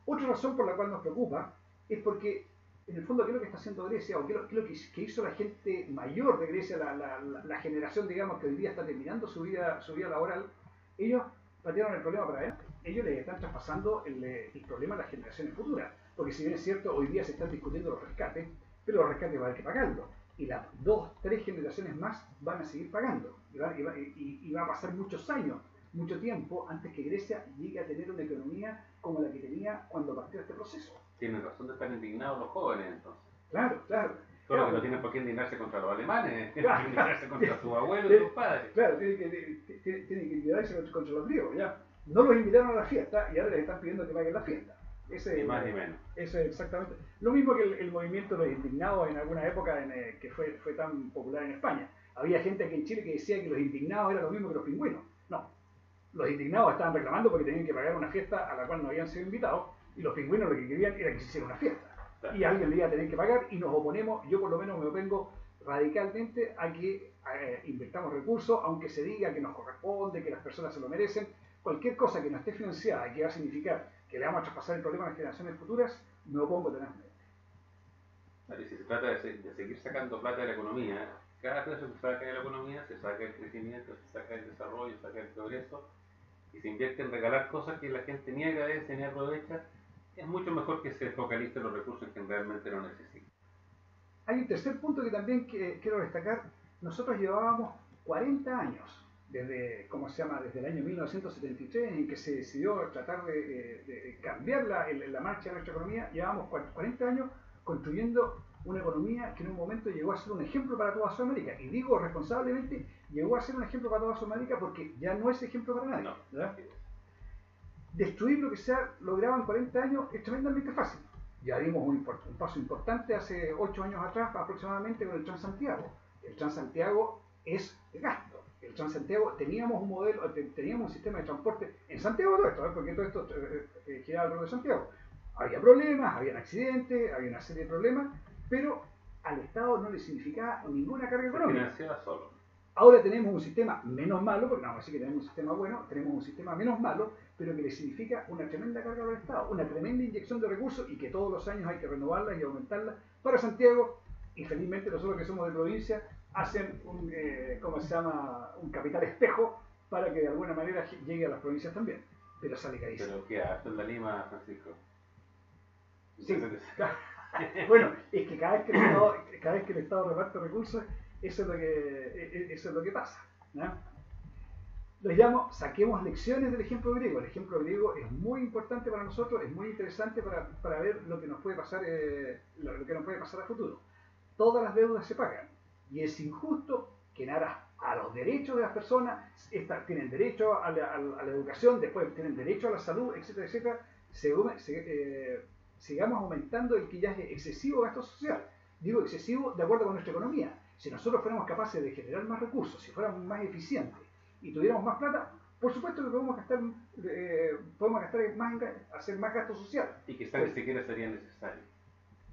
Otra razón por la cual nos preocupa es porque, en el fondo, ¿qué es lo que está haciendo Grecia? ¿O qué es lo que hizo la gente mayor de Grecia, la generación, digamos, que hoy día está terminando su vida laboral? Ellos patearon el problema para adelante. Ellos les están traspasando el problema a las generaciones futuras. Porque si bien es cierto, hoy día se están discutiendo los rescates, pero los rescates va a haber que pagarlos. Y las 2, 3 generaciones más van a seguir pagando. Y va a pasar muchos años, mucho tiempo, antes que Grecia llegue a tener una economía como la que tenía cuando partió este proceso. Tienen razón de estar indignados los jóvenes entonces. Claro, claro. Solo claro, que no tienen por qué indignarse contra los alemanes, claro, indignarse contra sus abuelos y sus padres. Claro, tienen que indignarse contra los griegos, ya. No los invitaron a la fiesta y ahora les están pidiendo que paguen la fiesta. Ni más ni menos. Eso es exactamente. Lo mismo que el movimiento de los indignados en alguna época que fue tan popular en España. Había gente aquí en Chile que decía que los indignados eran lo mismo que los pingüinos. No. Los indignados estaban reclamando porque tenían que pagar una fiesta a la cual no habían sido invitados y los pingüinos lo que querían era que se hiciera una fiesta. Claro. Y alguien le iba a tener que pagar y nos oponemos, yo por lo menos me opongo radicalmente a que invirtamos recursos, aunque se diga que nos corresponde, que las personas se lo merecen. Cualquier cosa que no esté financiada y que va a significar que le vamos a traspasar el problema a las generaciones futuras, me opongo tenazmente. Y si se trata de seguir sacando plata de la economía, cada peso que se saca de la economía, se saca el crecimiento, se saca el desarrollo, se saca el progreso, y se invierte en regalar cosas que la gente ni agradece ni aprovecha, es mucho mejor que se focalice los recursos en quien realmente lo necesita. Hay un tercer punto que también quiero destacar. Nosotros llevábamos 40 años desde el año 1973 en que se decidió tratar de cambiar la marcha de nuestra economía. Llevábamos 40 años construyendo una economía que en un momento llegó a ser un ejemplo para toda Sudamérica. Y digo responsablemente, llegó a ser un ejemplo para toda Sudamérica porque ya no es ejemplo para nadie. ¿Verdad? Destruir lo que se ha logrado en 40 años es tremendamente fácil. Ya dimos un paso importante hace 8 años atrás aproximadamente con el Transantiago. El Transantiago es gasto. El Transantiago teníamos un sistema de transporte en Santiago todo esto, porque todo esto giraba alrededor de Santiago. Había problemas, había accidentes, había una serie de problemas, pero al Estado no le significaba ninguna carga económica. Financiaba solo. Ahora tenemos un sistema menos malo, porque no vamos a decir que tenemos un sistema bueno, tenemos un sistema menos malo, pero que le significa una tremenda carga para el Estado, una tremenda inyección de recursos y que todos los años hay que renovarla y aumentarla para Santiago. Y felizmente nosotros que somos de provincia hacen un capital espejo para que de alguna manera llegue a las provincias también. Pero sale carísimo. ¿Pero qué hace en la Lima, Francisco? Sí. Bueno, es que cada vez que el Estado reparte recursos, eso es lo que pasa, ¿no? Los llamo, saquemos lecciones del ejemplo griego. El ejemplo griego es muy importante para nosotros, es muy interesante para ver lo que nos puede pasar, a futuro. Todas las deudas se pagan y es injusto que en aras a los derechos de las personas, tienen derecho a la educación, después tienen derecho a la salud, etcétera, etcétera, sigamos aumentando el que ya es excesivo gasto social. Digo excesivo de acuerdo con nuestra economía. Si nosotros fuéramos capaces de generar más recursos, si fuéramos más eficientes y tuviéramos más plata, por supuesto que podemos gastar más, hacer más gasto social. Y quizás ni siquiera sería necesario.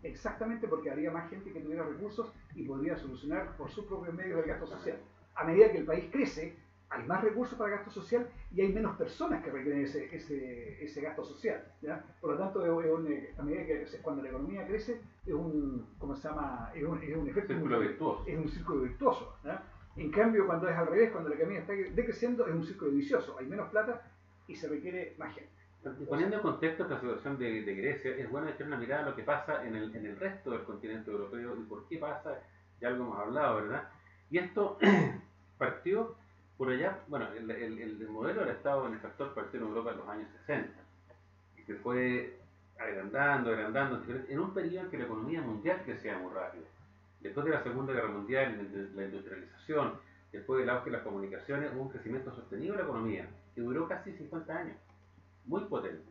Exactamente, porque habría más gente que tuviera recursos y podría solucionar por sus propios medios el gasto social. a medida que el país crece, hay más recursos para gasto social y hay menos personas que requieren ese gasto social. ¿Ya? Por lo tanto, a medida que cuando la economía crece, es un, ¿cómo se llama? Es un efecto círculo virtuoso. Es un círculo virtuoso. ¿Ya? En cambio, cuando es al revés, cuando la economía está decreciendo, es un círculo vicioso. Hay menos plata y se requiere más gente. Y poniendo en contexto esta situación de Grecia, es bueno echar una mirada a lo que pasa en el resto del continente europeo y por qué pasa, ya algo hemos hablado, ¿verdad? Y esto partió por allá, bueno, el modelo del Estado benefactor partió en Europa en los años 60 y se fue agrandando, en un periodo en que la economía mundial crecía muy rápido. Después de la Segunda Guerra Mundial, la industrialización, después del auge de las comunicaciones, hubo un crecimiento sostenido de la economía que duró casi 50 años, muy potente,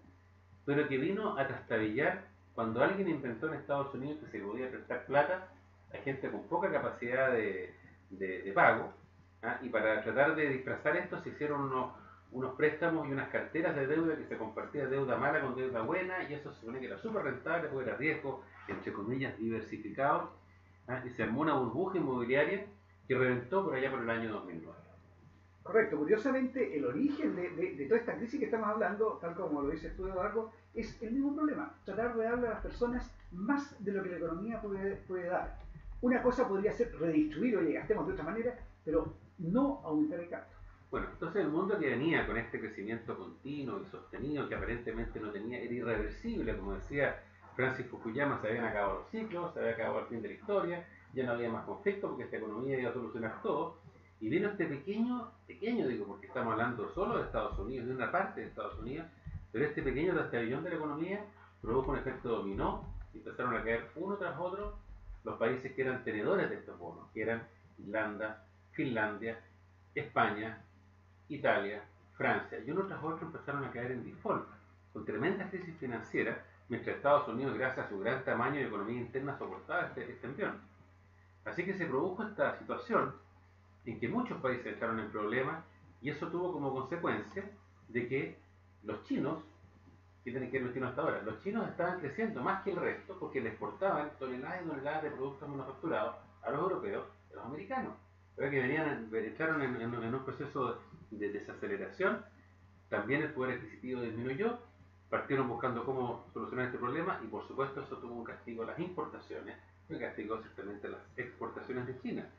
pero que vino a trastabillar cuando alguien inventó en Estados Unidos que se podía prestar plata a gente con poca capacidad de pago, ¿ah? Y para tratar de disfrazar esto se hicieron unos préstamos y unas carteras de deuda que se compartía deuda mala con deuda buena, y eso se supone que era súper rentable porque era riesgo, entre comillas, diversificado, ¿ah? Y se armó una burbuja inmobiliaria que reventó por allá por el año 2009. Correcto, curiosamente el origen de toda esta crisis que estamos hablando, tal como lo dices tú, Eduardo, es el mismo problema, tratar de darle a las personas más de lo que la economía puede dar. Una cosa podría ser redistribuir, oye, gastemos de otra manera, pero no aumentar el gasto. Bueno, entonces el mundo que venía con este crecimiento continuo y sostenido que aparentemente no tenía, era irreversible, como decía Francis Fukuyama, se habían acabado los ciclos, se había acabado el fin de la historia, ya no había más conflicto porque esta economía iba a solucionar todo. Y vino este pequeño digo, porque estamos hablando solo de Estados Unidos, de una parte de Estados Unidos, pero este pequeño trastabillón de la economía produjo un efecto dominó y empezaron a caer uno tras otro los países que eran tenedores de estos bonos, que eran Irlanda, Finlandia, España, Italia, Francia, y uno tras otro empezaron a caer en default, con tremenda crisis financiera, mientras Estados Unidos, gracias a su gran tamaño y economía interna, soportaba este envión. Así que se produjo esta situación en que muchos países entraron en problemas, y eso tuvo como consecuencia de que los chinos, que tienen que ver los chinos hasta ahora, los chinos estaban creciendo más que el resto porque le exportaban toneladas y toneladas de productos manufacturados a los europeos y a los americanos. Pero que entraron en un proceso de desaceleración, también el poder adquisitivo disminuyó, partieron buscando cómo solucionar este problema y por supuesto eso tuvo un castigo a las importaciones, y castigó ciertamente a las exportaciones de China.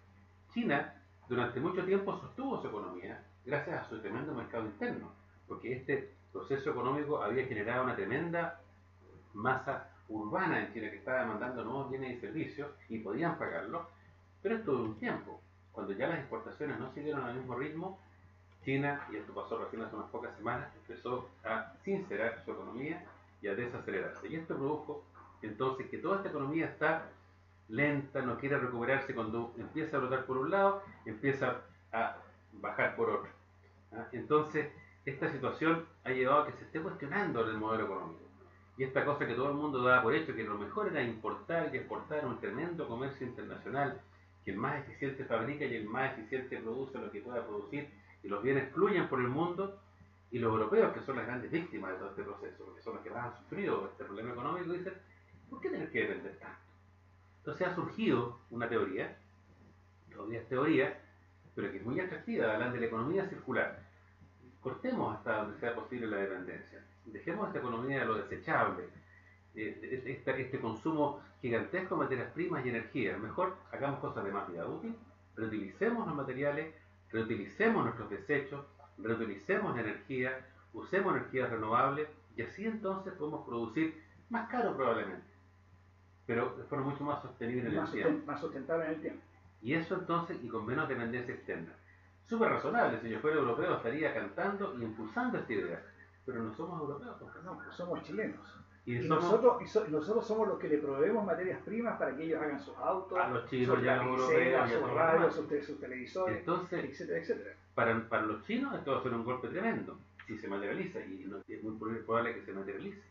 China durante mucho tiempo sostuvo su economía gracias a su tremendo mercado interno, porque este proceso económico había generado una tremenda masa urbana en China que estaba demandando nuevos bienes y servicios y podían pagarlo, pero esto duró un tiempo. Cuando ya las exportaciones no siguieron al mismo ritmo, China, y esto pasó recién hace unas pocas semanas, empezó a sincerar su economía y a desacelerarse. Y esto produjo entonces que toda esta economía está lenta, no quiere recuperarse. Cuando empieza a brotar por un lado, empieza a bajar por otro. ¿Ah? Entonces, esta situación ha llevado a que se esté cuestionando el modelo económico. Y esta cosa que todo el mundo daba por hecho, que lo mejor era importar y exportar un tremendo comercio internacional, que el más eficiente fabrica y el más eficiente produce lo que pueda producir, y los bienes fluyen por el mundo, y los europeos, que son las grandes víctimas de todo este proceso, porque son los que más han sufrido este problema económico, dicen, ¿por qué tener que depender tanto? Entonces ha surgido una teoría, todavía es teoría, pero que es muy atractiva, hablan de la economía circular. Cortemos hasta donde sea posible la dependencia. Dejemos esta economía de lo desechable, este consumo gigantesco de materias primas y energía. Mejor hagamos cosas de más vida útil, reutilicemos los materiales, reutilicemos nuestros desechos, reutilicemos la energía, usemos energías renovables y así entonces podemos producir más caro probablemente, pero de forma mucho más sostenible en el tiempo. Más sustentable en el tiempo. Y eso entonces, y con menos dependencia externa. Súper razonable, si yo fuera europeo estaría cantando e impulsando esta idea. Pero no somos europeos, no, pues somos chilenos. Y nosotros somos los que le proveemos materias primas para que ellos hagan sus autos, a los chinos, ya los europeos, sus radios, sus televisores, entonces, etcétera, etcétera. Para los chinos esto va a ser un golpe tremendo, si se materializa, y es muy probable que se materialice.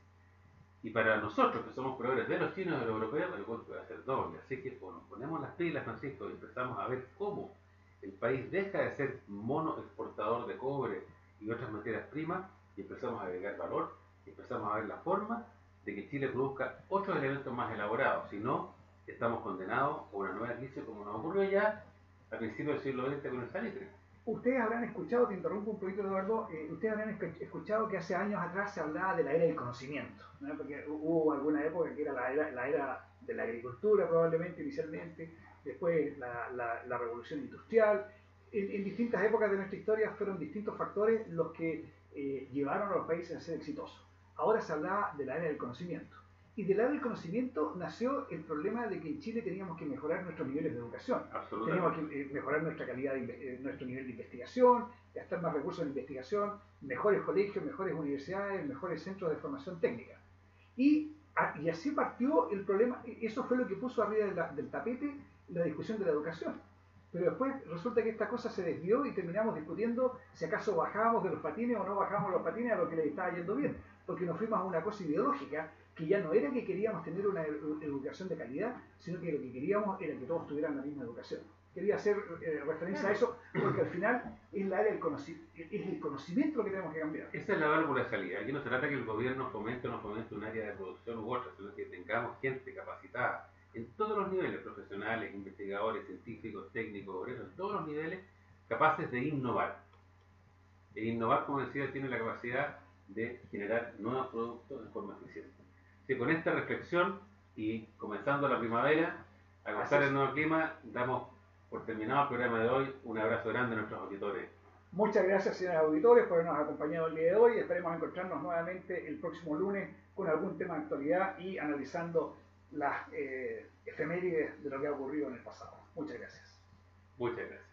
Y para nosotros, que somos proveedores de los chinos y de los europeos, el golpe va a ser doble. Así que nos ponemos las pilas, Francisco, y empezamos a ver cómo el país deja de ser mono exportador de cobre y otras materias primas, y empezamos a agregar valor, y empezamos a ver la forma de que Chile produzca otros elementos más elaborados. Si no, estamos condenados a una nueva crisis como nos ocurrió ya a principios del siglo XX con el salitre. Ustedes habrán escuchado, te interrumpo un poquito, Eduardo, ustedes habrán escuchado que hace años atrás se hablaba de la era del conocimiento, ¿no? Porque hubo alguna época que era la era de la agricultura probablemente inicialmente, después la revolución industrial. En distintas épocas de nuestra historia fueron distintos factores los que llevaron a los países a ser exitosos. Ahora se hablaba de la era del conocimiento. Y del lado del conocimiento nació el problema de que en Chile teníamos que mejorar nuestros niveles de educación. Teníamos que mejorar nuestra calidad, nuestro nivel de investigación, gastar más recursos en investigación, mejores colegios, mejores universidades, mejores centros de formación técnica. Y así partió el problema, eso fue lo que puso arriba del tapete la discusión de la educación. Pero después resulta que esta cosa se desvió y terminamos discutiendo si acaso bajábamos de los patines o no bajábamos de los patines a lo que les estaba yendo bien, porque nos fuimos a una cosa ideológica que ya no era que queríamos tener una educación de calidad, sino que lo que queríamos era que todos tuvieran la misma educación. Quería hacer referencia a eso porque al final es la área del el conocimiento lo que tenemos que cambiar. Esa es la válvula de salida. Aquí no se trata que el gobierno fomente o no fomente un área de producción u otra, sino que tengamos gente capacitada en todos los niveles, profesionales, investigadores, científicos, técnicos, obreros, en todos los niveles, capaces de innovar. E innovar, como decía, tiene la capacidad de generar nuevos productos de forma eficiente. Así que con esta reflexión y comenzando la primavera, a gozar el nuevo clima, damos por terminado el programa de hoy. Un abrazo grande a nuestros auditores. Muchas gracias, señores auditores, por habernos acompañado el día de hoy. Esperemos encontrarnos nuevamente el próximo lunes con algún tema de actualidad y analizando las efemérides de lo que ha ocurrido en el pasado. Muchas gracias. Muchas gracias.